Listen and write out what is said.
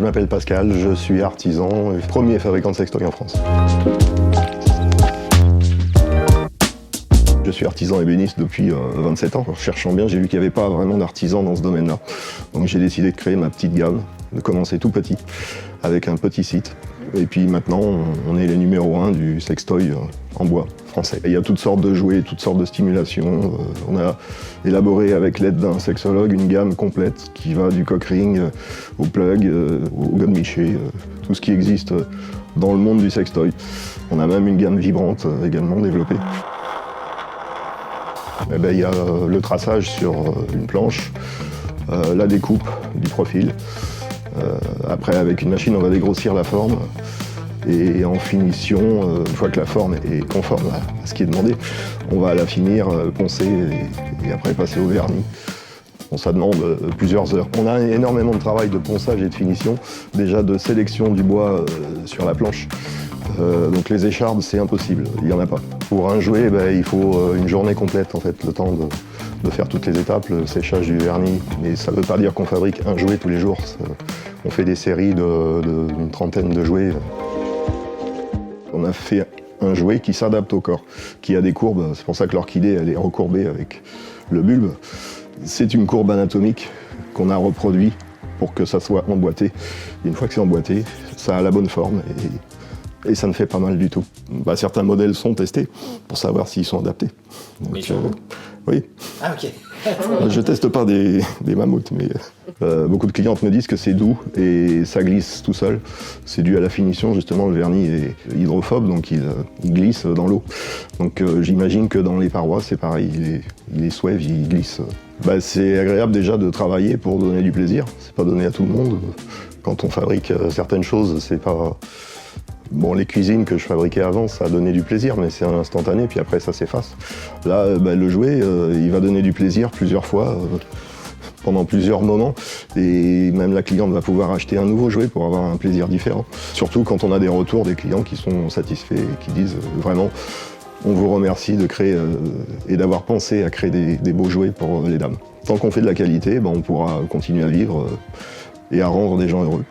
Je m'appelle Pascal, je suis artisan, premier fabricant de sextoys en France. Je suis artisan ébéniste depuis 27 ans. En cherchant bien, j'ai vu qu'il n'y avait pas vraiment d'artisans dans ce domaine-là. Donc j'ai décidé de créer ma petite gamme, de commencer tout petit, avec un petit site. Et puis maintenant, on est les numéro 1 du sextoy en bois français. Et il y a toutes sortes de jouets, toutes sortes de stimulations. On a élaboré avec l'aide d'un sexologue une gamme complète qui va du cock ring au plug, au godemiché, tout ce qui existe dans le monde du sextoy. On a même une gamme vibrante également développée. Il y a le traçage sur une planche, la découpe du profil. Après, avec une machine, on va dégrossir la forme. Et en finition, une fois que la forme est conforme à ce qui est demandé, on va la finir, poncer et après passer au vernis. Bon, ça demande plusieurs heures. On a énormément de travail de ponçage et de finition, déjà de sélection du bois sur la planche. Donc les échardes, c'est impossible, il n'y en a pas. Pour un jouet, il faut une journée complète, en fait, le temps de faire toutes les étapes, le séchage du vernis. Mais ça ne veut pas dire qu'on fabrique un jouet tous les jours. On fait des séries d'une trentaine de jouets. On a fait un jouet qui s'adapte au corps, qui a des courbes. C'est pour ça que l'orchidée, elle est recourbée avec le bulbe. C'est une courbe anatomique qu'on a reproduit pour que ça soit emboîté. Et une fois que c'est emboîté, ça a la bonne forme et ça ne fait pas mal du tout. Certains modèles sont testés pour savoir s'ils sont adaptés. Donc, mais ils sont oui. Ah ok. Je teste pas des mammouths, mais beaucoup de clientes me disent que c'est doux et ça glisse tout seul. C'est dû à la finition, justement, le vernis est hydrophobe, donc il glisse dans l'eau. Donc j'imagine que dans les parois, c'est pareil, il est suave, il glisse. C'est agréable déjà de travailler pour donner du plaisir, c'est pas donné à tout le monde. Quand on fabrique certaines choses, c'est pas... Bon, les cuisines que je fabriquais avant, ça a donné du plaisir, mais c'est un instantané, puis après ça s'efface. Là, le jouet, il va donner du plaisir plusieurs fois, pendant plusieurs moments, et même la cliente va pouvoir acheter un nouveau jouet pour avoir un plaisir différent. Surtout quand on a des retours des clients qui sont satisfaits et qui disent vraiment « on vous remercie de créer et d'avoir pensé à créer des beaux jouets pour les dames ». Tant qu'on fait de la qualité, on pourra continuer à vivre et à rendre des gens heureux.